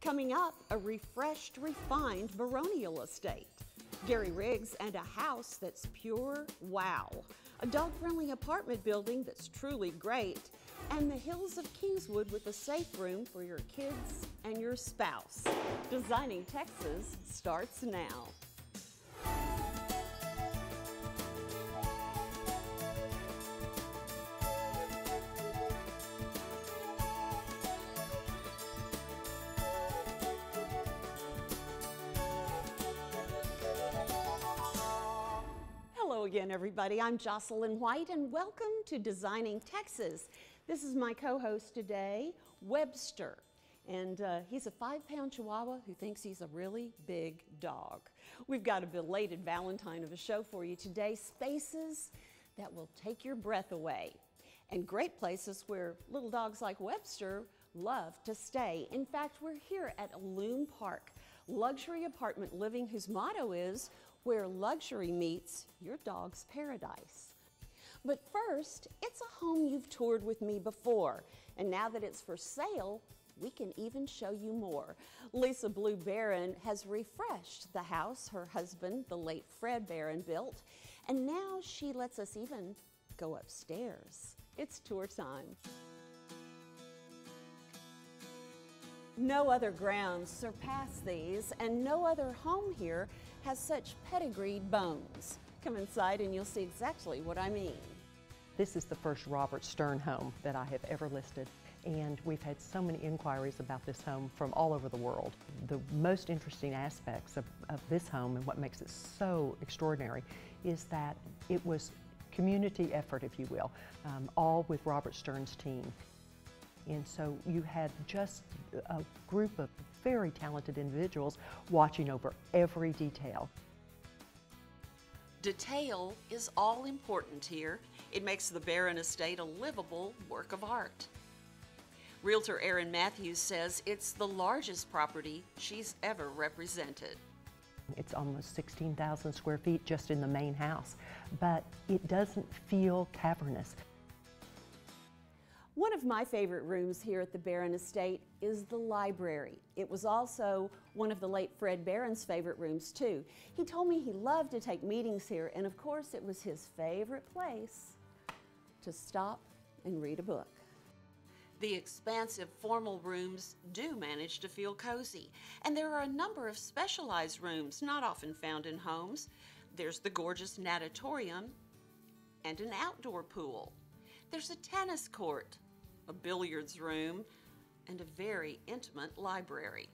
Coming up, a refreshed, refined baronial estate. Gary Riggs and a house that's pure wow. A dog-friendly apartment building that's truly great. And the hills of Kingswood with a safe room for your kids and your spouse. Designing Texas starts now. Hello again, everybody. I'm Jocelyn White, and welcome to Designing Texas. This is my co-host today, Webster. And he's a 5-pound Chihuahua who thinks he's a really big dog. We've got a belated Valentine of a show for you today. Spaces that will take your breath away. And great places where little dogs like Webster love to stay. In fact, we're here at Loon Park, luxury apartment living whose motto is, where luxury meets your dog's paradise. But first, it's a home you've toured with me before, and now that it's for sale, we can even show you more. Lisa Blue Barron has refreshed the house her husband, the late Fred Barron, built, and now she lets us even go upstairs. It's tour time. No other grounds surpass these, and no other home here has such pedigreed bones. Come inside and you'll see exactly what I mean. This is the first Robert Stern home that I have ever listed, and we've had so many inquiries about this home from all over the world. The most interesting aspects of this home and what makes it so extraordinary is that it was community effort, if you will, all with Robert Stern's team. And so you had just a group of very talented individuals watching over every detail. Detail is all important here. It makes the Barron estate a livable work of art. Realtor Erin Matthews says it's the largest property she's ever represented. It's almost 16,000 square feet just in the main house, but it doesn't feel cavernous. One of my favorite rooms here at the Barron estate is the library. It was also one of the late Fred Barron's favorite rooms too. He told me he loved to take meetings here, and of course it was his favorite place to stop and read a book. The expansive formal rooms do manage to feel cozy, and there are a number of specialized rooms not often found in homes. There's the gorgeous natatorium and an outdoor pool. There's a tennis court, a billiards room, and a very intimate library.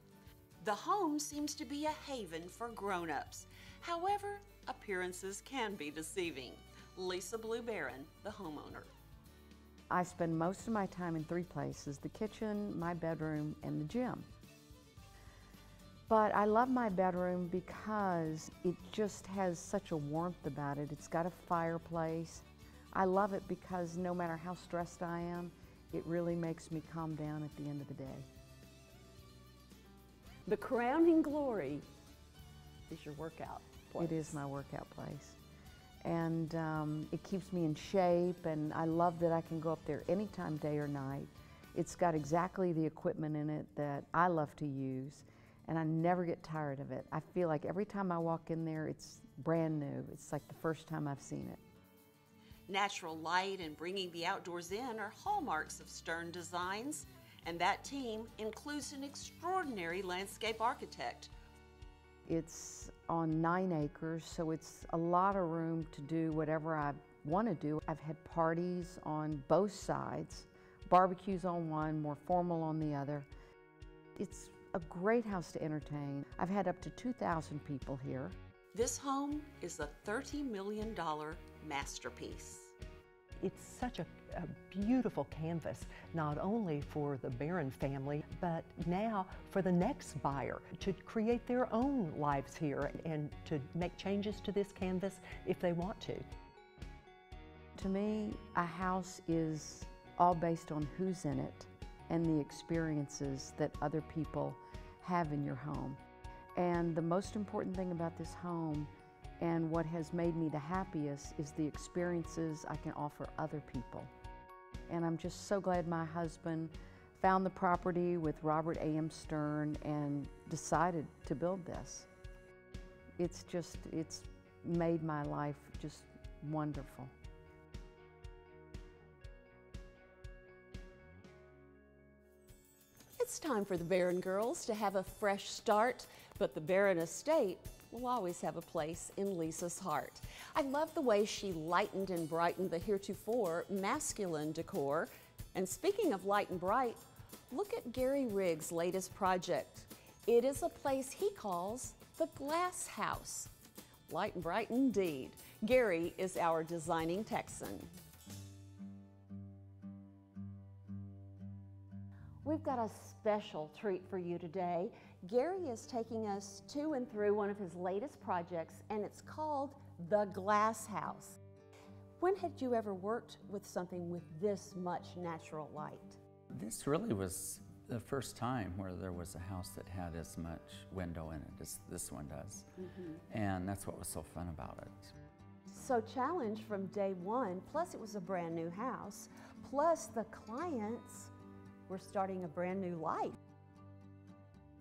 The home seems to be a haven for grown-ups. However, appearances can be deceiving. Lisa Blue Barron, the homeowner. I spend most of my time in 3 places: the kitchen, my bedroom, and the gym. But I love my bedroom because it just has such a warmth about it. It's got a fireplace. I love it because no matter how stressed I am, it really makes me calm down at the end of the day. The crowning glory is your workout place. It is my workout place. And it keeps me in shape, and I love that I can go up there anytime, day or night. It's got exactly the equipment in it that I love to use, and I never get tired of it. I feel like every time I walk in there, it's brand new. It's like the first time I've seen it. Natural light and bringing the outdoors in are hallmarks of Stern Designs, and that team includes an extraordinary landscape architect. It's on 9 acres, so it's a lot of room to do whatever I want to do. I've had parties on both sides, barbecues on one, more formal on the other. It's a great house to entertain. I've had up to 2,000 people here. This home is a $30 million masterpiece. It's such a beautiful canvas, not only for the Barron family, but now for the next buyer to create their own lives here and to make changes to this canvas if they want to. To me, a house is all based on who's in it and the experiences that other people have in your home. And the most important thing about this home and what has made me the happiest is the experiences I can offer other people. And I'm just so glad my husband Found the property with Robert A.M. Stern and decided to build this. It's made my life just wonderful. It's time for the Barron girls to have a fresh start, but the Barron estate will always have a place in Lisa's heart. I love the way she lightened and brightened the heretofore masculine decor. And speaking of light and bright, look at Gary Riggs' latest project. It is a place he calls the Glass House. Light and bright indeed. Gary is our Designing Texan. We've got a special treat for you today. Gary is taking us to and through one of his latest projects, and it's called the Glass House. When had you ever worked with something with this much natural light? This really was the first time where there was a house that had as much window in it as this one does. And that's what was so fun about it. So challenge from day one, plus it was a brand new house, plus the clients were starting a brand new life.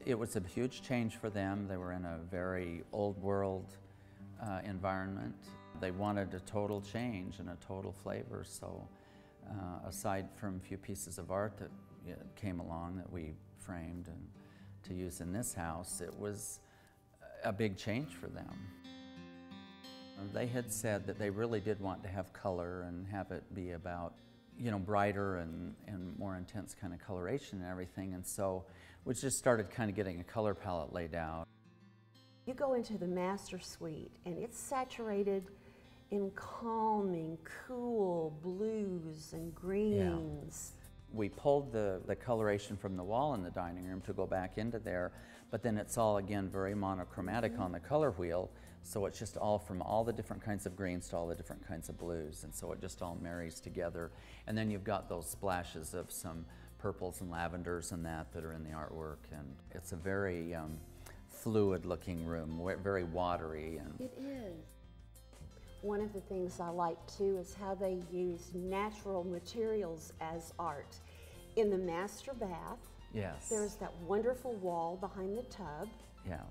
It was a huge change for them. They were in a very old world environment. They wanted a total change and a total flavor. So aside from a few pieces of art that came along that we framed and to use in this house, it was a big change for them. They had said that they really did want to have color and have it be about, you know, brighter and more intense kind of coloration and everything. And so we just started kind of getting a color palette laid out. You go into the master suite and it's saturated in calming, cool blues and greens. Yeah. We pulled the coloration from the wall in the dining room to go back into there, but then it's all again very monochromatic on the color wheel, so it's just all from all the different kinds of greens to all the different kinds of blues, and so it just all marries together. And then you've got those splashes of some purples and lavenders and that are in the artwork, and it's a very fluid looking room, very watery. And it is. One of the things I like too is how they use natural materials as art. In the master bath, yes, there's that wonderful wall behind the tub,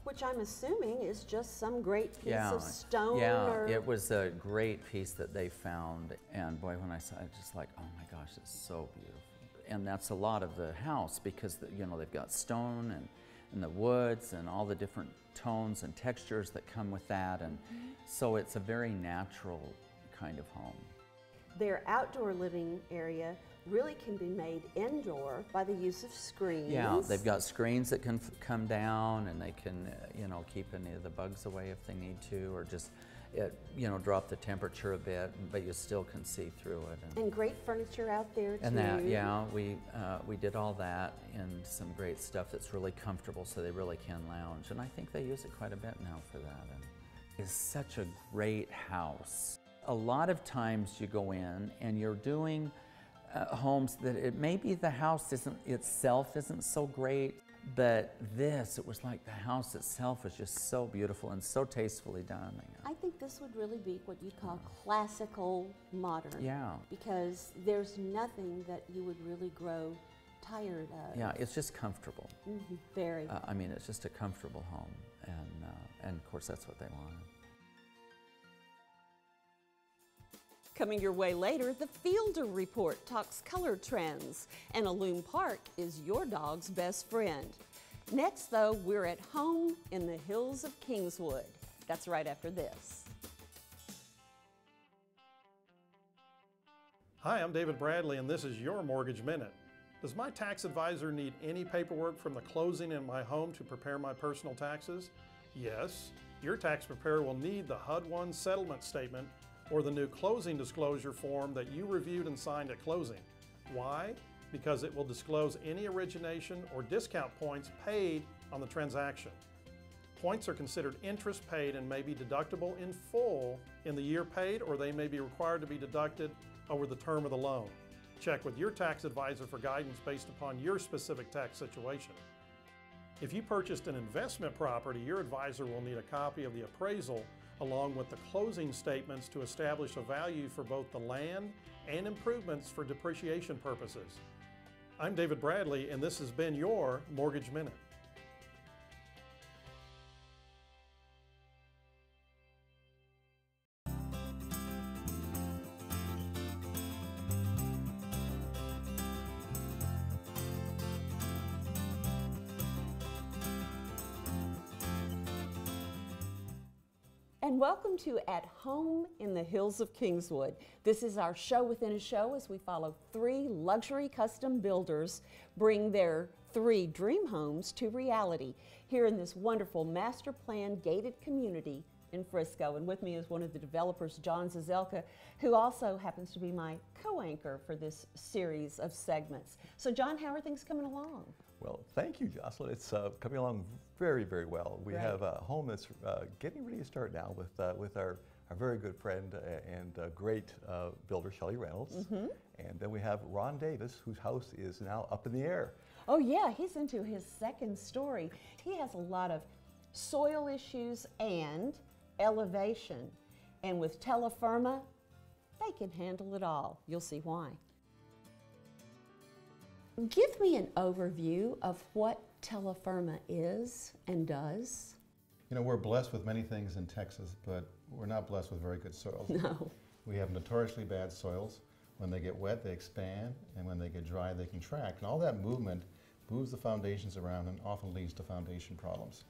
which I'm assuming is just some great piece of stone. Yeah, it was a great piece that they found, and boy, when I saw it, just like, oh my gosh, it's so beautiful. And that's a lot of the house because you know, they've got stone and the woods and all the different tones and textures that come with that, and so it's a very natural kind of home. Their outdoor living area really can be made indoor by the use of screens. Yeah, they've got screens that can come down, and they can, you know, keep any of the bugs away if they need to, or just, you know, drop the temperature a bit, but you still can see through it. And great furniture out there too. And that, yeah, we did all that and some great stuff that's really comfortable, so they really can lounge. And I think they use it quite a bit now for that. And it's such a great house. A lot of times you go in and you're doing homes that maybe the house itself isn't so great, but this, it was like the house itself was just so beautiful and so tastefully done. I think this would really be what you'd call classical modern. Yeah. Because there's nothing that you would really grow tired of. Yeah, it's just comfortable. Very. I mean, it's just a comfortable home, and of course that's what they wanted. Coming your way later, the Fielder Report talks color trends, and a loom park is your dog's best friend. Next, though, we're at home in the hills of Kingswood. That's right after this. Hi, I'm David Bradley, and this is your Mortgage Minute. Does my tax advisor need any paperwork from the closing in my home to prepare my personal taxes? Yes, your tax preparer will need the HUD-1 settlement statement or the new closing disclosure form that you reviewed and signed at closing. Why? Because it will disclose any origination or discount points paid on the transaction. Points are considered interest paid and may be deductible in full in the year paid, or they may be required to be deducted over the term of the loan. Check with your tax advisor for guidance based upon your specific tax situation. If you purchased an investment property, your advisor will need a copy of the appraisal along with the closing statements to establish a value for both the land and improvements for depreciation purposes. I'm David Bradley, and this has been your Mortgage Minute. And welcome to At Home in the Hills of Kingswood. This is our show within a show as we follow 3 luxury custom builders bring their 3 dream homes to reality here in this wonderful master plan gated community in Frisco. And with me is one of the developers, John Zazelka, who also happens to be my co-anchor for this series of segments. So John, how are things coming along? Well, thank you, Jocelyn. It's coming along very, very well. We have a home that's getting ready to start now with our very good friend and great builder, Shelley Reynolds. And then we have Ron Davis, whose house is now up in the air. Oh yeah, he's into his 2nd story. He has a lot of soil issues and elevation. And with Tella Firma, they can handle it all. You'll see why. Give me an overview of what Tella Firma is and does. You know, we're blessed with many things in Texas, but we're not blessed with very good soils. No. We have notoriously bad soils. When they get wet, they expand, and when they get dry, they contract. And all that movement moves the foundations around and often leads to foundation problems.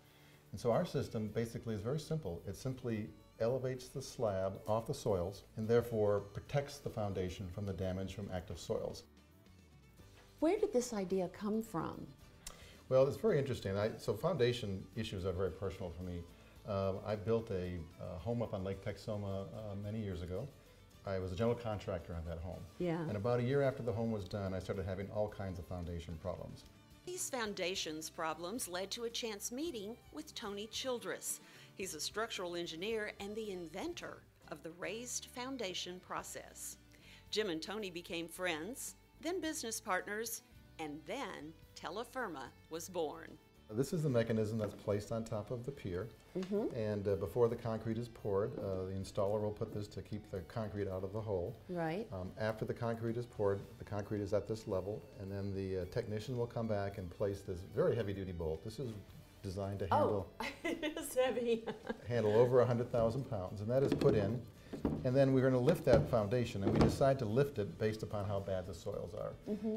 And so our system basically is very simple. It simply elevates the slab off the soils and therefore protects the foundation from the damage from active soils. Where did this idea come from? Well, it's very interesting. So foundation issues are very personal for me. I built a home up on Lake Texoma many years ago. I was a general contractor on that home. Yeah. And about a year after the home was done, I started having all kinds of foundation problems. These foundations problems led to a chance meeting with Tony Childress. He's a structural engineer and the inventor of the raised foundation process. Jim and Tony became friends, then business partners, and then Tella Firma was born. This is the mechanism that's placed on top of the pier, and before the concrete is poured, the installer will put this to keep the concrete out of the hole. Right. After the concrete is poured, the concrete is at this level, and then the technician will come back and place this very heavy-duty bolt. This is designed to handle, it is heavy. handle over 100,000 pounds, and that is put in. And then we're going to lift that foundation, and we decide to lift it based upon how bad the soils are.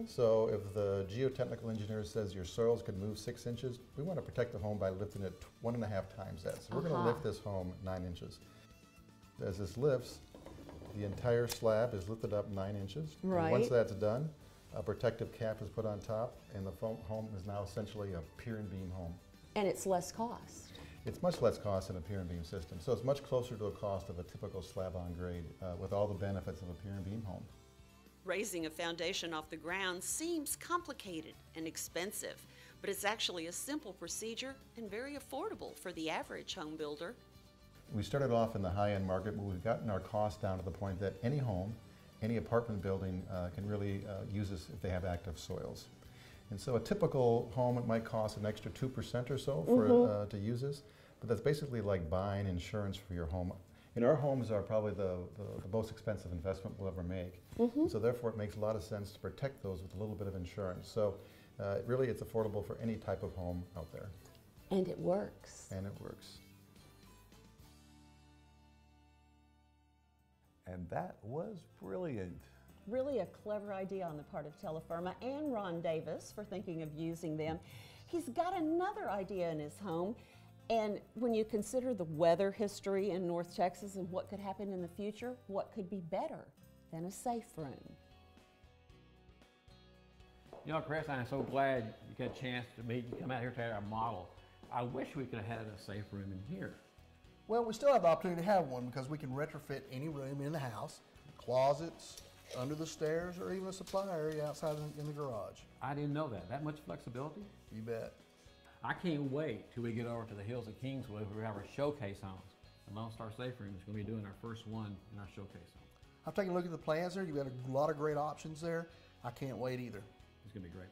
So if the geotechnical engineer says your soils could move 6 inches, we want to protect the home by lifting it 1.5 times that. So we're going to lift this home 9 inches. As this lifts, the entire slab is lifted up 9 inches. Right. And once that's done, a protective cap is put on top, and the home is now essentially a pier and beam home. And it's less cost. It's much less cost than a pier and beam system, so it's much closer to a cost of a typical slab-on grade with all the benefits of a pier and beam home. Raising a foundation off the ground seems complicated and expensive, but it's actually a simple procedure and very affordable for the average home builder. We started off in the high-end market, but we've gotten our costs down to the point that any home, any apartment building can really use this if they have active soils. And so a typical home, it might cost an extra 2% or so for to use this, but that's basically like buying insurance for your home. And our homes are probably the most expensive investment we'll ever make. So therefore it makes a lot of sense to protect those with a little bit of insurance. So really it's affordable for any type of home out there. And it works. And it works. And that was brilliant. Really a clever idea on the part of Tella Firma and Ron Davis for thinking of using them. He's got another idea in his home, and when you consider the weather history in North Texas and what could happen in the future, what could be better than a safe room? You know, Chris, I'm so glad you got a chance to meet and come out here to our model. I wish we could have had a safe room in here. Well, we still have the opportunity to have one because we can retrofit any room in the house, closets, under the stairs, or even a supply area outside in the garage. I didn't know that. That much flexibility? You bet. I can't wait till we get over to the hills of Kingswood where we have our showcase homes. The Lone Star Safe Room is going to be doing our first one in our showcase home. I've taken a look at the plans there. You've got a lot of great options there. I can't wait either. It's going to be great.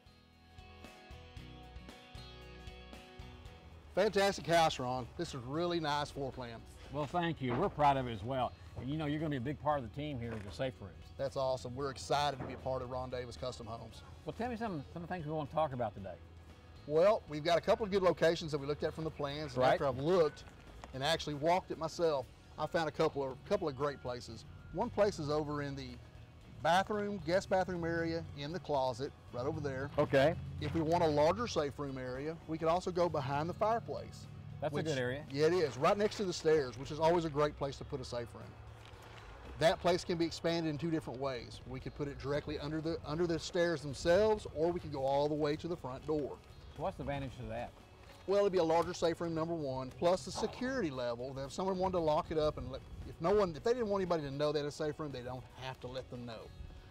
Fantastic house, Ron. This is a really nice floor plan. Well, thank you. We're proud of it as well. And you know you're going to be a big part of the team here with the safe rooms. That's awesome. We're excited to be a part of Ron Davis Custom Homes. Well, tell me some of the things we want to talk about today. Well, we've got a couple of good locations that we looked at from the plans. And Right. after I've looked and actually walked it myself, I found a couple of great places. One place is over in the bathroom, guest bathroom area in the closet, right over there. Okay. If we want a larger safe room area, we could also go behind the fireplace. That's a good area. Yeah, it is, right next to the stairs, which is always a great place to put a safe room. That place can be expanded in two different ways. We could put it directly under the stairs themselves, or we could go all the way to the front door. What's the advantage to that? Well, it'd be a larger safe room, number one, plus the security level, that if someone wanted to lock it up and if they didn't want anybody to know they had a safe room, they don't have to let them know.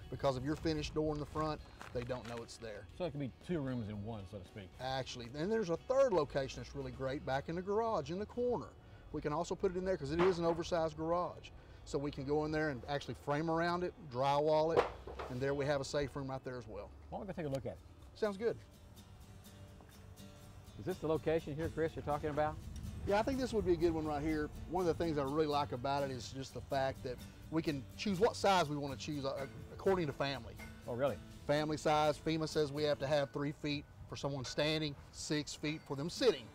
Because of your finished door in the front, they don't know it's there. So it could be two rooms in one, so to speak. Actually, then there's a third location that's really great back in the garage in the corner. We can also put it in there because it is an oversized garage. So we can go in there and actually frame around it, drywall it, and there we have a safe room right there as well. Why don't we go take a look at it? Sounds good. Is this the location here, Chris, you're talking about? Yeah, I think this would be a good one right here. One of the things I really like about it is just the fact that we can choose what size we want to choose according to family. Oh, really? Family size, FEMA says we have to have 3 feet for someone standing, 6 feet for them sitting.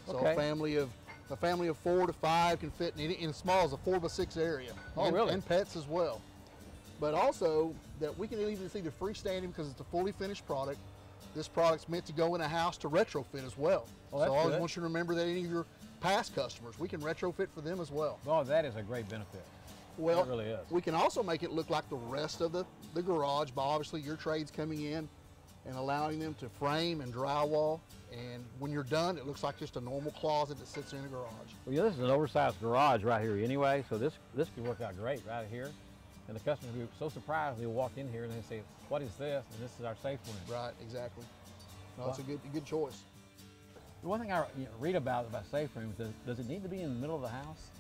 So Okay. a family of 4 to 5 can fit in as small as a 4 by 6 area. Oh, really? And pets as well. But also that we can either freestanding because it's a fully finished product. This product's meant to go in a house to retrofit as well. Oh, that's so I always good. want you to remember that any of your past customers, we can retrofit for them as well. Oh, that is a great benefit. Well, It really is. we can also make it look like the rest of the garage by obviously your trades coming in and allowing them to frame and drywall. And when you're done, it looks like just a normal closet that sits in the garage. Well, yeah, this is an oversized garage right here anyway, so this could work out great right here. And the customer will be so surprised they'll walk in here and they say, what is this? And this is our safe room. Right, exactly. No, it's a good choice. The one thing I read about safe rooms is, does it need to be in the middle of the house?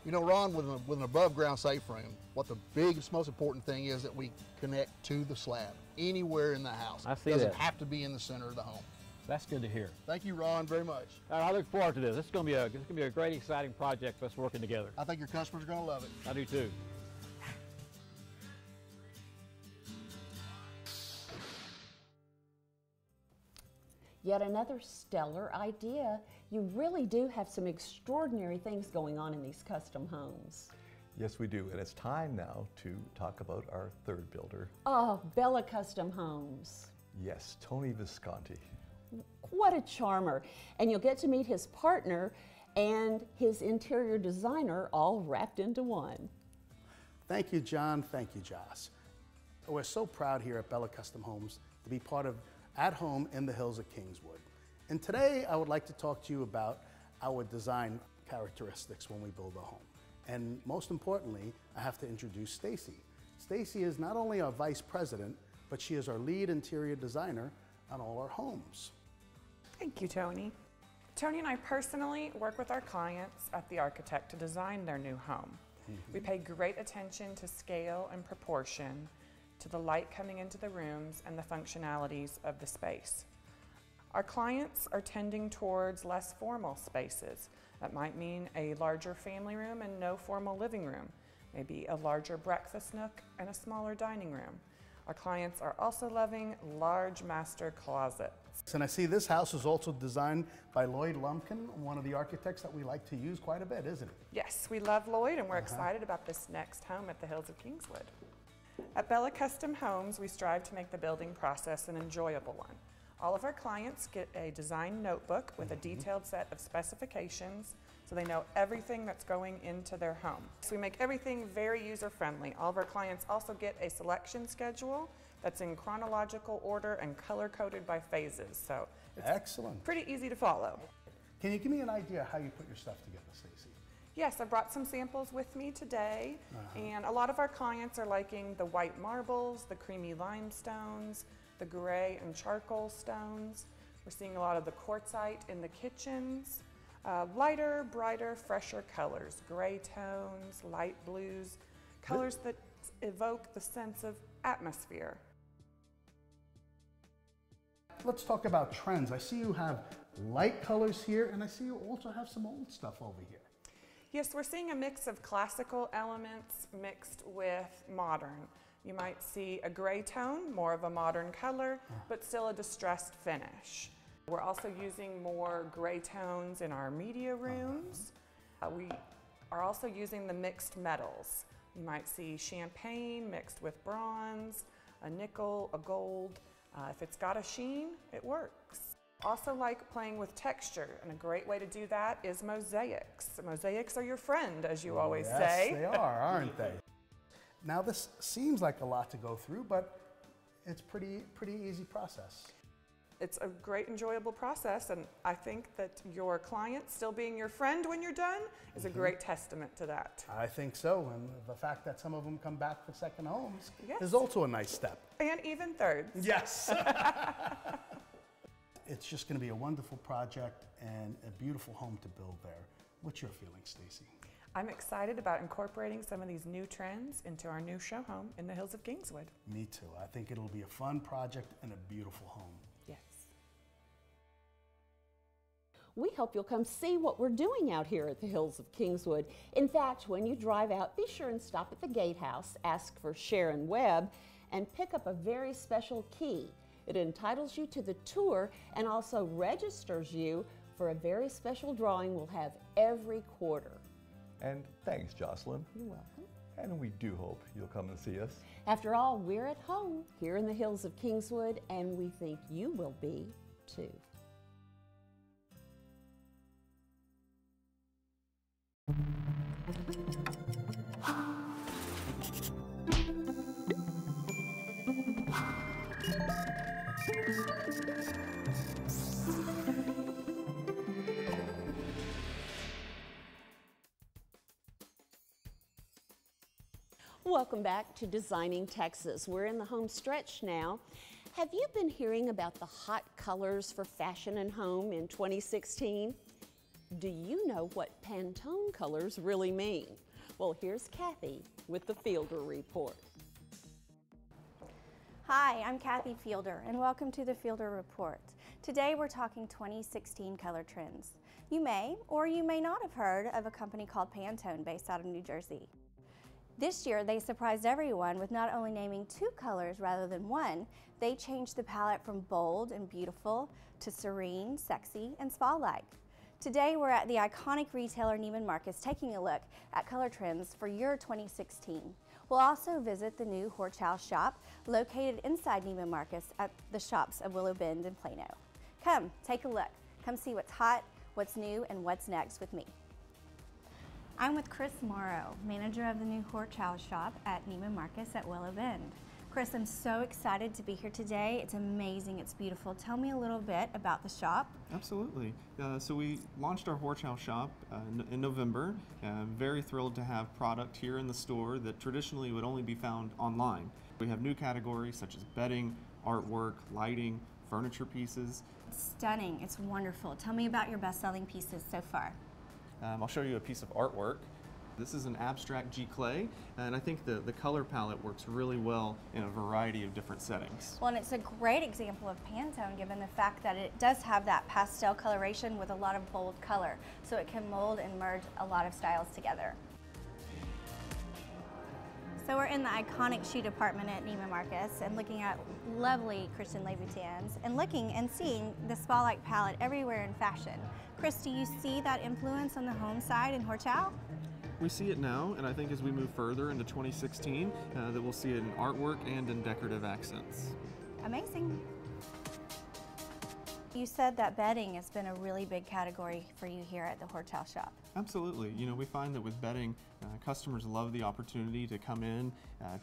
You know, Ron, with an above ground safe room, what the biggest, most important thing is that we connect to the slab anywhere in the house. I see Doesn't that. have to be in the center of the home. That's good to hear. Thank you, Ron, very much. All right, I look forward to this. This is going to be a great, exciting project for us working together. I think your customers are going to love it. I do too. Yet another stellar idea. You really do have some extraordinary things going on in these custom homes. Yes, we do. And it's time now to talk about our third builder. Oh, Bella Custom Homes. Yes, Tony Visconti. What a charmer. And you'll get to meet his partner and his interior designer all wrapped into one. Thank you, John. Thank you, Joss. We're so proud here at Bella Custom Homes to be part of At Home in the Hills of Kingswood. And today I would like to talk to you about our design characteristics when we build a home. And most importantly, I have to introduce Stacy. Stacy is not only our vice president, but she is our lead interior designer on all our homes. Thank you, Tony. Tony and I personally work with our clients at the architect to design their new home. We pay great attention to scale and proportion, to the light coming into the rooms and the functionalities of the space. Our clients are tending towards less formal spaces. That might mean a larger family room and no formal living room, maybe a larger breakfast nook and a smaller dining room. Our clients are also loving large master closets. And I see this house is also designed by Lloyd Lumpkin, one of the architects that we like to use quite a bit, isn't it? Yes, we love Lloyd and we're excited about this next home at the Hills of Kingswood. At Bella Custom Homes, we strive to make the building process an enjoyable one. All of our clients get a design notebook with a detailed set of specifications so they know everything that's going into their home. So we make everything very user-friendly. All of our clients also get a selection schedule that's in chronological order and color-coded by phases. So it's Excellent. pretty easy to follow. Can you give me an idea how you put your stuff together, Stacy? Yes, I brought some samples with me today, and a lot of our clients are liking the white marbles, the creamy limestones, the gray and charcoal stones. We're seeing a lot of the quartzite in the kitchens. Lighter, brighter, fresher colors, gray tones, light blues, colors that evoke the sense of atmosphere. Let's talk about trends. I see you have light colors here, and I see you also have some old stuff over here. Yes, we're seeing a mix of classical elements mixed with modern. You might see a gray tone, more of a modern color, but still a distressed finish. We're also using more gray tones in our media rooms. We are also using the mixed metals. You might see champagne mixed with bronze, a nickel, a gold. If it's got a sheen, it works. Also like playing with texture, and a great way to do that is mosaics. Mosaics are your friend, as you always say. Yes, they are, aren't they? Now this seems like a lot to go through, but it's pretty easy process. It's a great, enjoyable process, and I think that your client still being your friend when you're done is a great testament to that. I think so, and the fact that some of them come back for second homes Yes. is also a nice step. And even thirds. Yes. It's just going to be a wonderful project and a beautiful home to build there. What's your feeling, Stacy? I'm excited about incorporating some of these new trends into our new show home in the hills of Kingswood. Me too. I think it'll be a fun project and a beautiful home. Yes. We hope you'll come see what we're doing out here at the hills of Kingswood. In fact, when you drive out, be sure and stop at the gatehouse, ask for Sharon Webb, and pick up a very special key. It entitles you to the tour and also registers you for a very special drawing we'll have every quarter. And thanks, Jocelyn. You're welcome. And we do hope you'll come and see us. After all, we're at home here in the hills of Kingswood, and we think you will be too. Welcome back to Designing Texas. We're in the home stretch now. Have you been hearing about the hot colors for fashion and home in 2016? Do you know what Pantone colors really mean? Well, here's Kathy with the Fielder Report. Hi, I'm Kathy Fielder, and welcome to the Fielder Report. Today we're talking 2016 color trends. You may or you may not have heard of a company called Pantone based out of New Jersey. This year they surprised everyone with not only naming 2 colors rather than 1, they changed the palette from bold and beautiful to serene, sexy, and spa-like. Today we're at the iconic retailer Neiman Marcus taking a look at color trends for year 2016. We'll also visit the new Horchow shop located inside Neiman Marcus at the shops of Willow Bend and Plano. Come, take a look. Come see what's hot, what's new, and what's next with me. I'm with Chris Morrow, manager of the new Horchow shop at Neiman Marcus at Willow Bend. Chris, I'm so excited to be here today. It's amazing, it's beautiful. Tell me a little bit about the shop. Absolutely. So we launched our Horchow shop in November. Very thrilled to have product here in the store that traditionally would only be found online. We have new categories such as bedding, artwork, lighting, furniture pieces. It's stunning, it's wonderful. Tell me about your best-selling pieces so far. I'll show you a piece of artwork. This is an abstract G-clay, and I think the color palette works really well in a variety of different settings. Well, and it's a great example of Pantone given the fact that it does have that pastel coloration with a lot of bold color, so it can mold and merge a lot of styles together. So we're in the iconic shoe department at Neiman Marcus and looking at lovely Christian Louboutins and looking and seeing the spa-like palette everywhere in fashion. Chris, do you see that influence on the home side in Horchow? We see it now, and I think as we move further into 2016, that we'll see it in artwork and in decorative accents. Amazing. You said that bedding has been a really big category for you here at the Horchow shop. Absolutely. You know, we find that with bedding, customers love the opportunity to come in,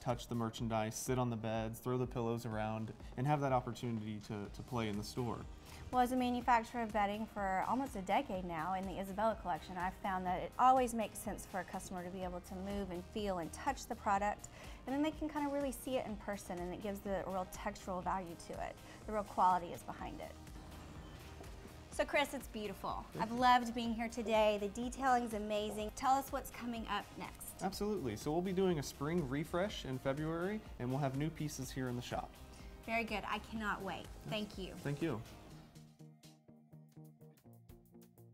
touch the merchandise, sit on the beds, throw the pillows around, and have that opportunity to play in the store. Well, as a manufacturer of bedding for almost a decade now in the Isabella collection, I've found that it always makes sense for a customer to be able to move and feel and touch the product, and then they can kind of really see it in person, and it gives the real textural value to it. The real quality is behind it. So Chris, it's beautiful. I've loved being here today. The detailing's amazing. Tell us what's coming up next. Absolutely. So we'll be doing a spring refresh in February, and we'll have new pieces here in the shop. Very good. I cannot wait. Thank you. Thank you.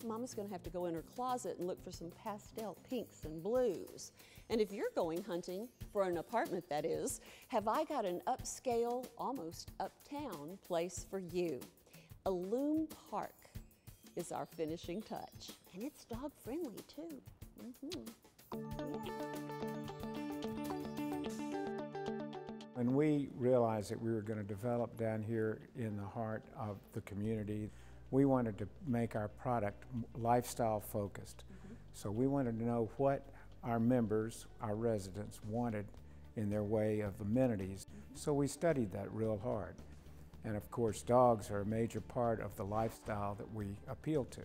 Mama's going to have to go in her closet and look for some pastel pinks and blues. And if you're going hunting, for an apartment that is, have I got an upscale, almost uptown place for you. A Loom Park is our finishing touch. And it's dog friendly too. When we realized that we were going to develop down here in the heart of the community, we wanted to make our product lifestyle focused. So we wanted to know what our members, our residents, wanted in their way of amenities. So we studied that real hard. And of course, dogs are a major part of the lifestyle that we appeal to.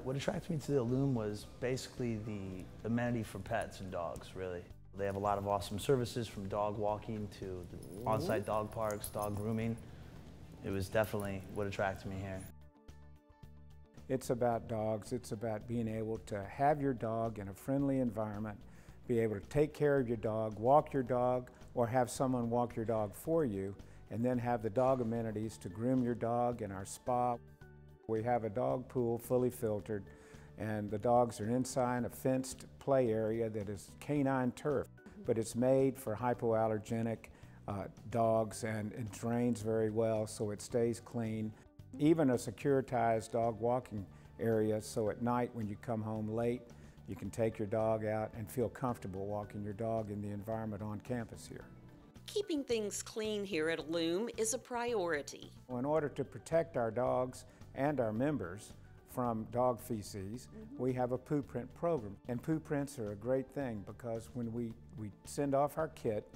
What attracted me to the Loom was basically the amenity for pets and dogs, really. They have a lot of awesome services, from dog walking to the on-site dog parks, dog grooming. It was definitely what attracted me here. It's about dogs. It's about being able to have your dog in a friendly environment, be able to take care of your dog, walk your dog, or have someone walk your dog for you, and then have the dog amenities to groom your dog in our spa. We have a dog pool fully filtered, and the dogs are inside a fenced play area that is canine turf, but it's made for hypoallergenic dogs, and it drains very well so it stays clean. Even a securitized dog walking area, so at night when you come home late, you can take your dog out and feel comfortable walking your dog in the environment on campus here. Keeping things clean here at Loom is a priority. In order to protect our dogs and our members from dog feces, we have a poo print program. And poo prints are a great thing because when we send off our kit,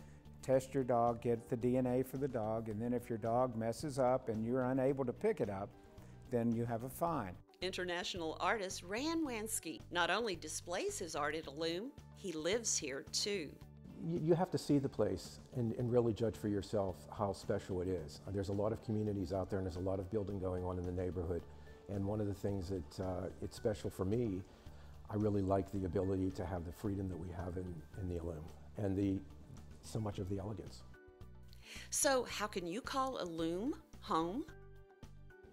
test your dog, get the DNA for the dog, and then if your dog messes up and you're unable to pick it up, then you have a fine. International artist Ran Wansky not only displays his art at Loom, he lives here too. You have to see the place and really judge for yourself how special it is. There's a lot of communities out there and there's a lot of building going on in the neighborhood. And one of the things that it's special for me, I really like the ability to have the freedom that we have in the Loom and so much of the elegance. So how can you call a Loom home?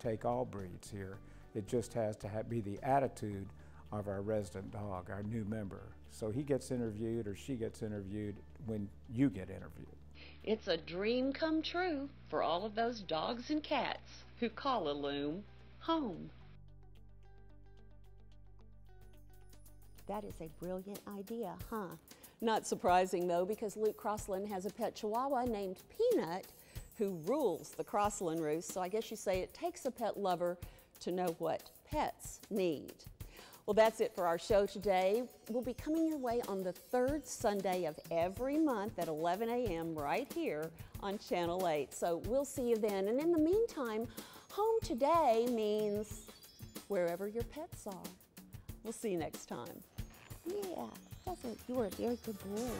Take all breeds here. It just has to be the attitude of our resident dog, our new member. So he gets interviewed or she gets interviewed when you get interviewed. It's a dream come true for all of those dogs and cats who call a Loom home. That is a brilliant idea, huh? Not surprising though, because Luke Crossland has a pet chihuahua named Peanut who rules the Crossland roost. So I guess you say it takes a pet lover to know what pets need. Well, that's it for our show today. We'll be coming your way on the third Sunday of every month at 11 a.m. right here on Channel 8. So we'll see you then. And in the meantime, home today means wherever your pets are. We'll see you next time. Yeah, you were a very good boy.